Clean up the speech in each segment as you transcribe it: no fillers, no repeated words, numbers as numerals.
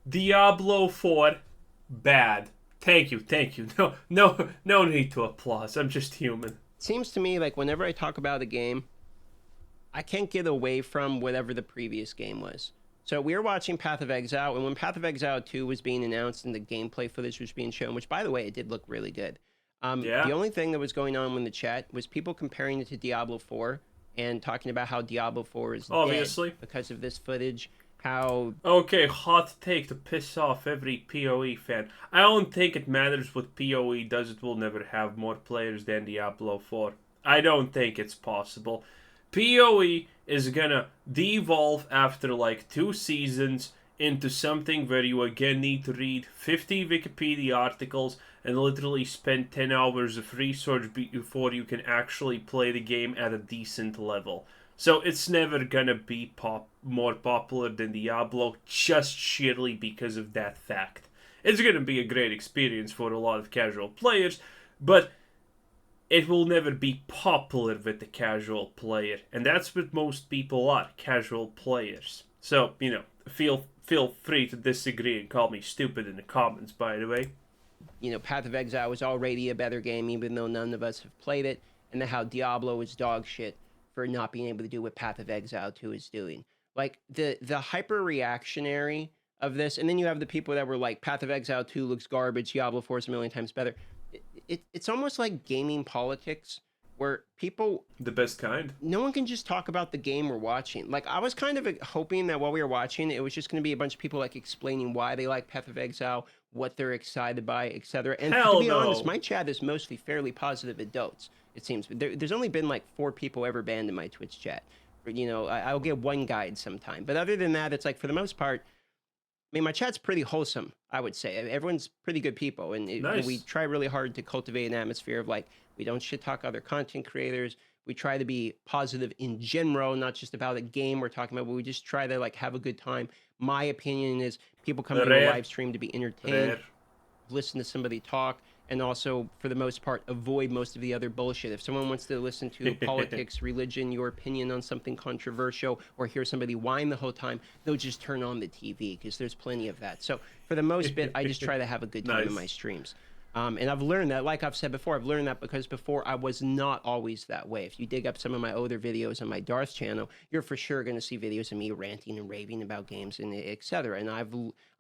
Diablo 4, bad. Thank you, thank you. No need to applause. I'm just human. Seems to me like whenever I talk about a game, I can't get away from whatever the previous game was. So we were watching Path of Exile, and when Path of Exile 2 was being announced and the gameplay footage was being shown, which by the way, it did look really good. The Yeah, only thing that was going on in the chat was people comparing it to Diablo 4 and talking about how Diablo 4 is dead obviously. because of this footage. How Okay, hot take to piss off every PoE fan. I don't think it matters what PoE does, it will never have more players than Diablo 4. I don't think it's possible. PoE is gonna devolve after like 2 seasons into something where you again need to read 50 Wikipedia articles and literally spend 10 hours of research before you can actually play the game at a decent level. So it's never gonna be more popular than Diablo just sheerly because of that fact. It's gonna be a great experience for a lot of casual players, but it will never be popular with the casual player, and that's what most people are, casual players. So, feel free to disagree and call me stupid in the comments, by the way. Path of Exile was already a better game, even though none of us have played it, and how Diablo is dog shit for not being able to do what Path of Exile 2 is doing. Like the hyper reactionary of this, and then you have the people that were like, Path of Exile 2 looks garbage, Diablo 4 is a million times better. It's almost like gaming politics where people, The best kind. no one can just talk about the game we're watching. Like I was kind of hoping that while we were watching, it was just going to be a bunch of people like explaining why they like Path of Exile, what they're excited by, etc. And to Hell be honest, no. my chat is mostly fairly positive adults. It seems there's only been like 4 people ever banned in my Twitch chat. I'll get one guide sometime, but other than that, it's like for the most part, I mean, my chat's pretty wholesome, I would say. Everyone's pretty good people, and we Nice. try really hard to cultivate an atmosphere of like we don't shit talk other content creators. We try to be positive in general, not just about a game we're talking about, but we just try to like have a good time. My opinion is people come to a Rare. live stream to be entertained, Rare. listen to somebody talk, and also for the most part avoid most of the other bullshit. If someone wants to listen to politics, religion, your opinion on something controversial, or hear somebody whine the whole time, they'll just turn on the TV because there's plenty of that. So for the most bit, I just try to have a good time in my Nice. streams. And I've learned that, like I've said before, I've learned that because before I was not always that way. If you dig up some of my older videos on my Darth channel, you're for sure going to see videos of me ranting and raving about games and etc. And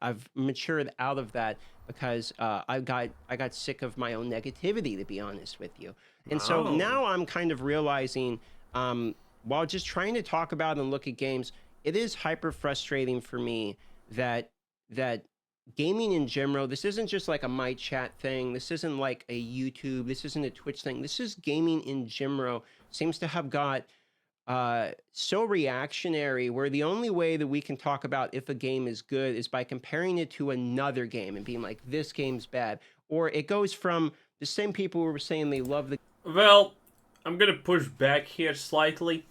I've matured out of that because I got sick of my own negativity, to be honest with you. And so Oh. now I'm kind of realizing, while just trying to talk about and look at games, it is hyper frustrating for me that gaming in general, this isn't just like a my chat thing, this isn't like a YouTube, this isn't a Twitch thing, this is gaming in general seems to have got so reactionary where the only way that we can talk about if a game is good is by comparing it to another game and being like, this game's bad. Or it goes from the same people who were saying they love the Well, I'm gonna push back here slightly.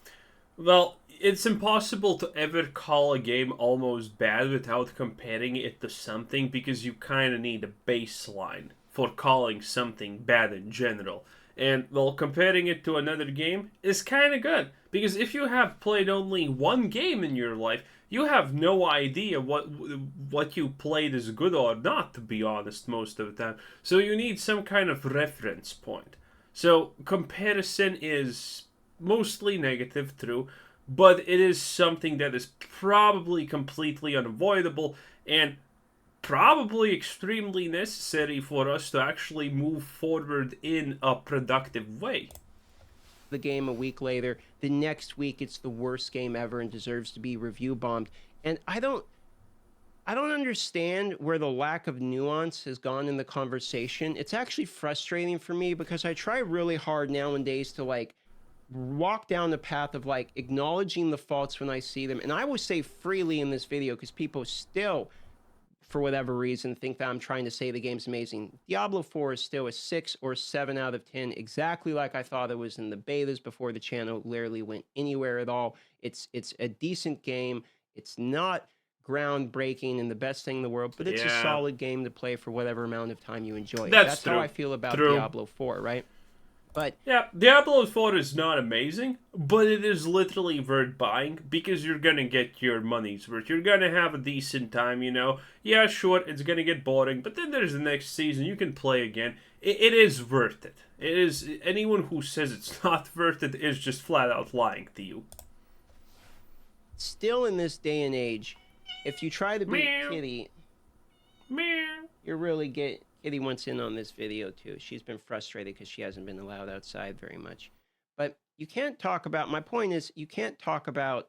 Well, it's impossible to ever call a game almost bad without comparing it to something because you kind of need a baseline for calling something bad in general. And, well, comparing it to another game is kind of good because if you have played only one game in your life, you have no idea what you played is good or not, to be honest, most of the time. So you need some kind of reference point. So comparison is mostly negative, true, but it is something that is probably completely unavoidable and probably extremely necessary for us to actually move forward in a productive way. game a week later. The next week it's the worst game ever and deserves to be review bombed. And I don't understand where the lack of nuance has gone in the conversation. It's actually frustrating for me because I try really hard nowadays to like walk down the path of like acknowledging the faults when I see them. And I will say freely in this video because people still, for whatever reason, think that I'm trying to say the game's amazing. Diablo 4 is still a 6 or 7 out of 10, exactly like I thought it was in the betas before the channel literally went anywhere at all. It's a decent game. It's not groundbreaking and the best thing in the world, but it's a Yeah, solid game to play for whatever amount of time you enjoy it. that's That's how I true. feel about True. Diablo 4, right? But Yeah, Diablo 4 is not amazing, but it is literally worth buying because you're gonna get your money's worth. You're gonna have a decent time, you know. Yeah, sure, it's gonna get boring, but then there's the next season. You can play again. It is worth it. It is. Anyone who says it's not worth it is just flat out lying to you. still in this day and age, if you try to beat Meow. Kitty, Meow. you're really get Kitty wants in on this video too. She's been frustrated because she hasn't been allowed outside very much. But you can't talk about. My point is, you can't talk about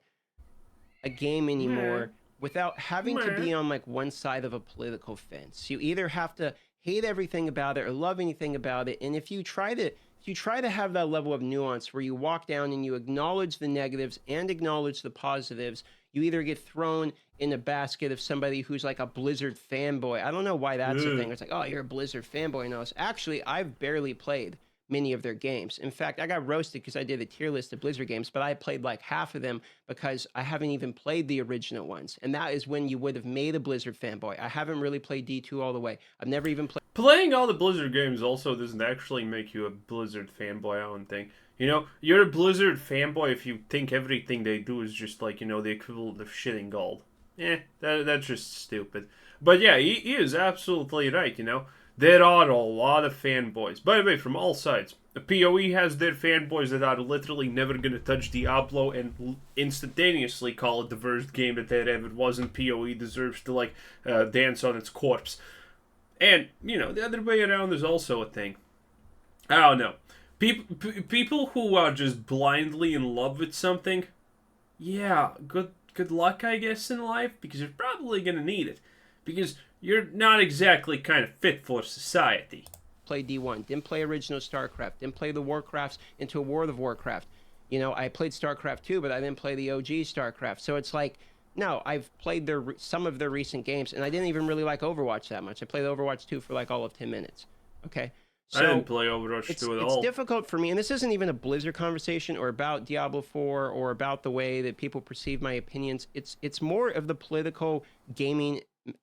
a game anymore without having to be on like one side of a political fence. You either have to hate everything about it or love anything about it. And if you try to have that level of nuance where you walk down and you acknowledge the negatives and acknowledge the positives, you either get thrown in a basket of somebody who's like a Blizzard fanboy. I don't know why that's a thing. It's like, oh, you're a Blizzard fanboy. No, it's actually, I've barely played many of their games. In fact, I got roasted because I did a tier list of Blizzard games, but I played like half of them because I haven't even played the original ones. And that is when you would have made a Blizzard fanboy. I haven't really played D2 all the way. I've never even played. Playing all the Blizzard games also doesn't actually make you a Blizzard fanboy, I don't think. You know, you're a Blizzard fanboy if you think everything they do is just like, you know, the equivalent of shitting gold. That's just stupid. But yeah, he is absolutely right, you know. There are a lot of fanboys. By the way, from all sides. The POE has their fanboys that are literally never going to touch Diablo and instantaneously call it the worst game that there ever was, and POE deserves to, like, dance on its corpse. And, you know, the other way around is also a thing. I don't know. People who are just blindly in love with something, yeah, good luck, I guess, in life, because you're probably going to need it. Because you're not exactly kind of fit for society. Play D1, didn't play original StarCraft, didn't play the Warcrafts into a World of Warcraft. You know, I played StarCraft 2, but I didn't play the OG StarCraft. So it's like, no, I've played some of their recent games, and I didn't even really like Overwatch that much. I played Overwatch 2 for like all of 10 minutes. Okay. So I didn't play Overwatch 2 at all. It's difficult for me, and this isn't even a Blizzard conversation or about Diablo 4 or about the way that people perceive my opinions. It's more of the political gaming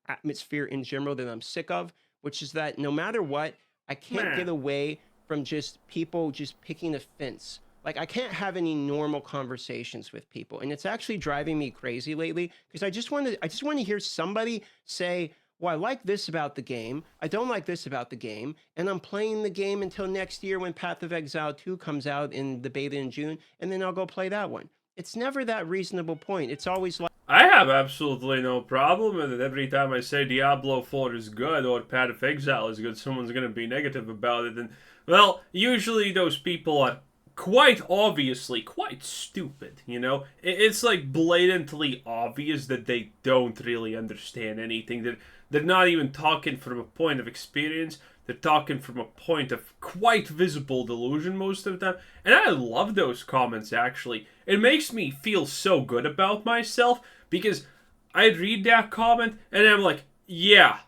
atmosphere in general that I'm sick of, which is that no matter what, I can't get away from just people just picking a fence. Like, I can't have any normal conversations with people, and it's actually driving me crazy lately because I just want to hear somebody say, well, I like this about the game, I don't like this about the game, and I'm playing the game until next year when Path of Exile 2 comes out in the beta in June, and then I'll go play that one. It's never that reasonable point. It's always like, I have absolutely no problem with it. Every time I say Diablo 4 is good or Path of Exile is good, someone's going to be negative about it. And, well, usually those people are quite obviously quite stupid, you know? It's like blatantly obvious that they don't really understand anything. They're not even talking from a point of experience. They're talking from a point of quite visible delusion most of the time. And I love those comments, actually. It makes me feel so good about myself because I read that comment and I'm like, yeah,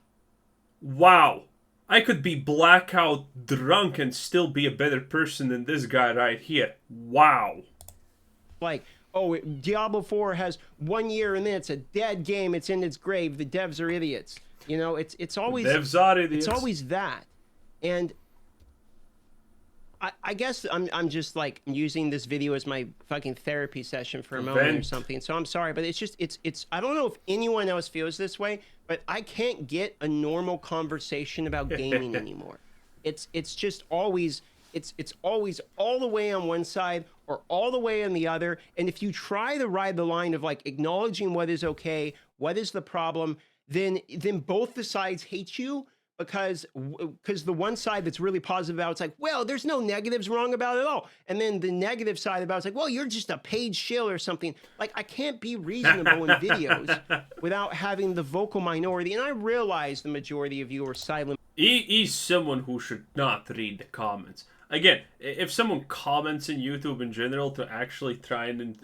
wow. I could be blackout drunk and still be a better person than this guy right here. Wow. Like, oh, Diablo 4 has 1 year and then it's a dead game. It's in its grave. The devs are idiots. You know, it's always devs are idiots. It's always that. And I guess I'm just like using this video as my fucking therapy session for a moment or something. So I'm sorry, but it's just it's I don't know if anyone else feels this way, but I can't get a normal conversation about gaming anymore. It's just always it's always all the way on one side or all the way on the other. And if you try to ride the line of like acknowledging what is okay, what is the problem, then both the sides hate you. Because the one side that's really positive about it's like, well, there's no negatives wrong about it at all. And then the negative side about it's like, well, you're just a paid shill or something. Like, I can't be reasonable in videos without having the vocal minority. And I realize the majority of you are silent. He's someone who should not read the comments. Again, if someone comments in YouTube in general to actually try and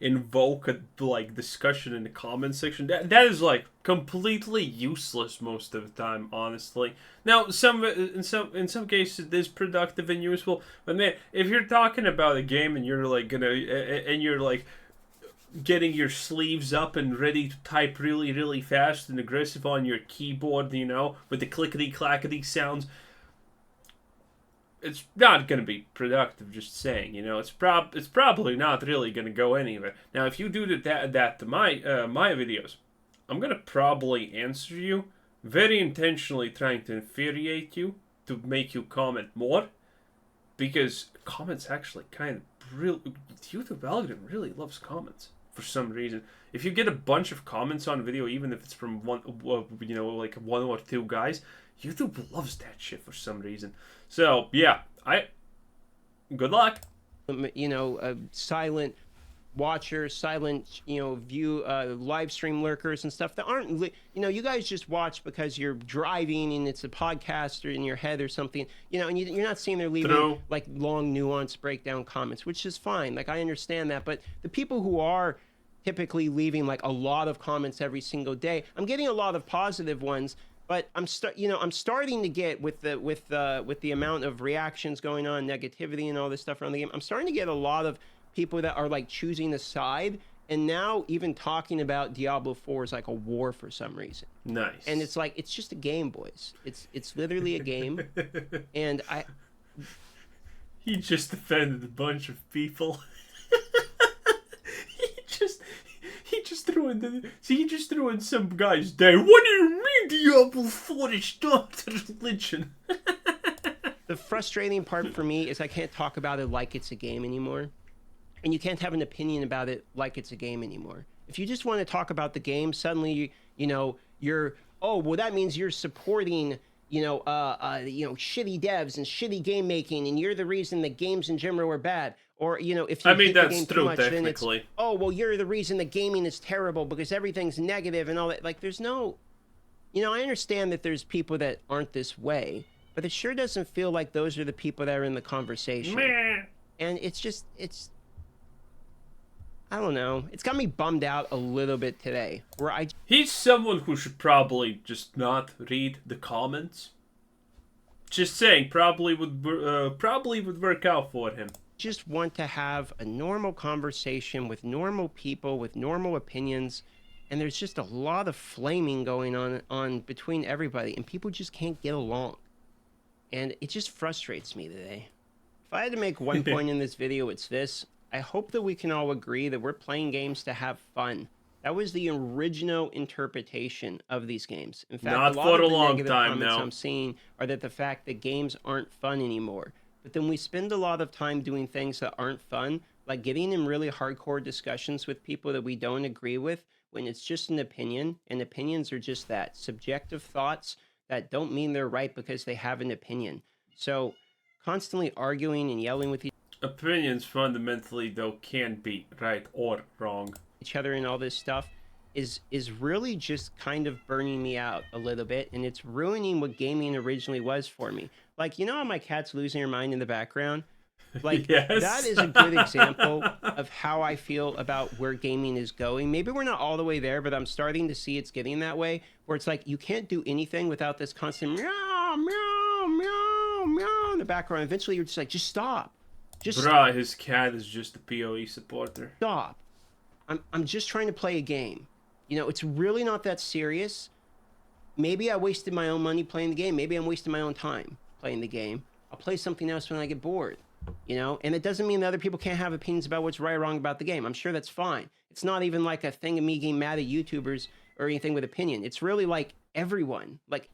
invoke a like discussion in the comment section, that is like completely useless most of the time, honestly. Now, in some cases it is productive and useful, but man, if you're talking about a game and you're like getting your sleeves up and ready to type really, really fast and aggressive on your keyboard, you know, with the clickety clackety sounds, it's not going to be productive. Just saying, it's probably not really going to go anywhere. Now, if you do that to my videos, I'm going to probably answer you, very intentionally trying to infuriate you to make you comment more, because comments actually kind of real. YouTube algorithm really loves comments for some reason. If you get a bunch of comments on a video, even if it's from one or two guys, YouTube loves that shit for some reason. So yeah, good luck. Silent watchers, silent, view live stream lurkers and stuff that aren't, you guys just watch because you're driving and it's a podcast or in your head or something, and you're not seeing they're leaving like long nuanced breakdown comments, which is fine. Like, I understand that, but the people who are typically leaving like a lot of comments every single day, I'm getting a lot of positive ones. But I'm starting to get with the amount of reactions going on, negativity and all this stuff around the game. I'm starting to get a lot of people that are like choosing a side, and now even talking about Diablo 4 is like a war for some reason. Nice. And it's like, it's just a game, boys. It's literally a game. And he just offended a bunch of people. He just threw in some guy's day. What do you mean Diablo 4 is not a religion? The frustrating part for me is I can't talk about it like it's a game anymore. And you can't have an opinion about it like it's a game anymore. If you just want to talk about the game, suddenly, you're, oh, well, that means you're supporting, shitty devs and shitty game making, and you're the reason that games in general are bad. Or, if you hate the game too much, then it's, oh, well, you're the reason that gaming is terrible because everything's negative and all that. Like, there's no, I understand that there's people that aren't this way, but it sure doesn't feel like those are the people that are in the conversation. Meh. And I don't know. It's got me bummed out a little bit today. He's someone who should probably just not read the comments. Just saying, probably would work out for him. Just want to have a normal conversation with normal people with normal opinions, and there's just a lot of flaming going on between everybody, and people just can't get along. And it just frustrates me today. If I had to make one point in this video, it's this. I hope that we can all agree that we're playing games to have fun. That was the original interpretation of these games. In fact, not a lot for of a the long negative time comments now. I'm seeing are that the fact that games aren't fun anymore. But then we spend a lot of time doing things that aren't fun, like getting in really hardcore discussions with people that we don't agree with, when it's just an opinion, and opinions are just that, subjective thoughts that don't mean they're right because they have an opinion. So constantly arguing and yelling with opinions fundamentally, though, can be right or wrong. Each other and all this stuff is really just kind of burning me out a little bit, and it's ruining what gaming originally was for me. Like, how my cat's losing her mind in the background? Like, yes. That is a good example of how I feel about where gaming is going. Maybe we're not all the way there, but I'm starting to see it's getting that way, where it's like you can't do anything without this constant meow, meow, meow, meow in the background. Eventually you're just like, just stop. Bruh, his cat is just a POE supporter. Stop. I'm just trying to play a game. It's really not that serious. Maybe I wasted my own money playing the game. Maybe I'm wasting my own time playing the game. I'll play something else when I get bored. And it doesn't mean that other people can't have opinions about what's right or wrong about the game. I'm sure that's fine. It's not even like a thing of me getting mad at YouTubers or anything with opinion. It's really like everyone. Like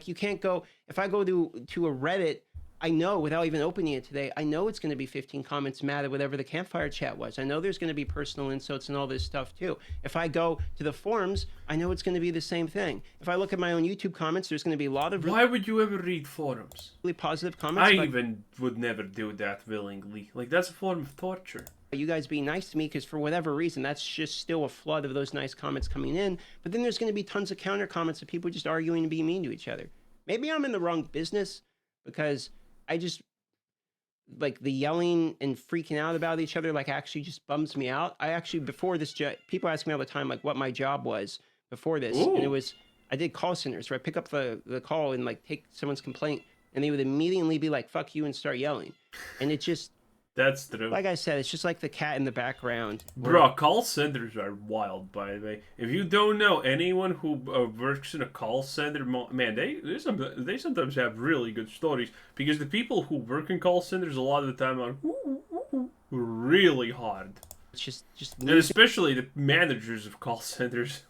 you can't go, if I go to a Reddit, I know without even opening it today, I know it's going to be 15 comments mad at whatever the campfire chat was. I know there's going to be personal insults and all this stuff too. If I go to the forums, I know it's going to be the same thing. If I look at my own YouTube comments, there's going to be a lot of Why would you ever read forums? Really positive comments. I even would never do that willingly. Like, that's a form of torture. You guys be nice to me because for whatever reason, that's just still a flood of those nice comments coming in. But then there's going to be tons of counter comments of people just arguing and being mean to each other. Maybe I'm in the wrong business because I just, like, the yelling and freaking out about each other, like, actually just bums me out. I actually, before this, people ask me all the time, like, what my job was before this. Ooh. And it was, I did call centers, where I pick up the call and, like, take someone's complaint, and they would immediately be like, fuck you, and start yelling. And it just, That's true. Like I said, it's just like the cat in the background. Bro, call centers are wild, by the way. If you don't know anyone who works in a call center, man, they sometimes have really good stories because the people who work in call centers a lot of the time are really hard. It's just And especially the managers of call centers.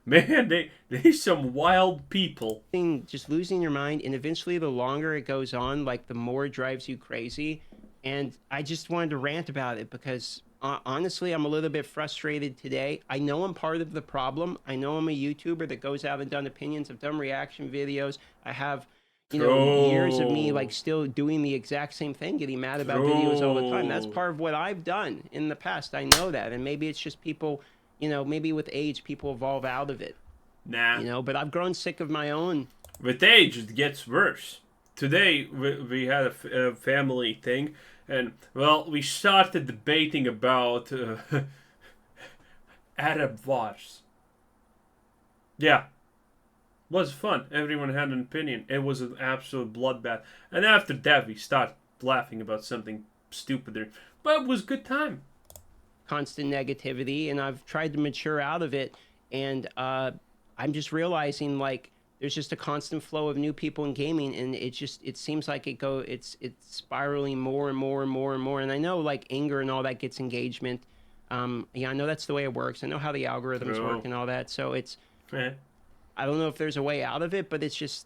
Man, they some wild people. just losing your mind, and eventually the longer it goes on, like the more it drives you crazy. And I just wanted to rant about it because honestly, I'm a little bit frustrated today. I know I'm part of the problem. I know I'm a YouTuber that goes out and done opinions. I've done reaction videos. I have, years of me like still doing the exact same thing, getting mad about videos all the time. That's part of what I've done in the past. I know that. And maybe it's just people, maybe with age, people evolve out of it. Nah. But I've grown sick of my own. With age, it gets worse. Today, we had a family thing, and, well, we started debating about Arab wars. Yeah. Was fun. Everyone had an opinion. It was an absolute bloodbath. And after that, we started laughing about something stupider. But it was a good time. Constant negativity, and I've tried to mature out of it. And I'm just realizing, like, there's just a constant flow of new people in gaming, and it seems like it's spiraling more and more and more and more. And I know, like, anger and all that gets engagement. Yeah, I know that's the way it works. I know how the algorithms work and all that. So it's... I don't know if there's a way out of it, but it's just...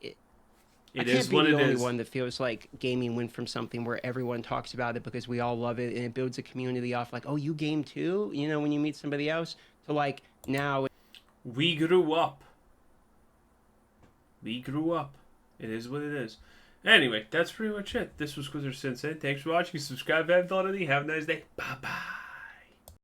I can't be the only one that feels like gaming went from something where everyone talks about it because we all love it, and it builds a community off, like, oh, you game too? When you meet somebody else, to, like, now... We grew up. We grew up. It is what it is. Anyway, that's pretty much it. This was Quizzer Sensei. Thanks for watching. Subscribe if you haven't already. Have a nice day. Bye-bye.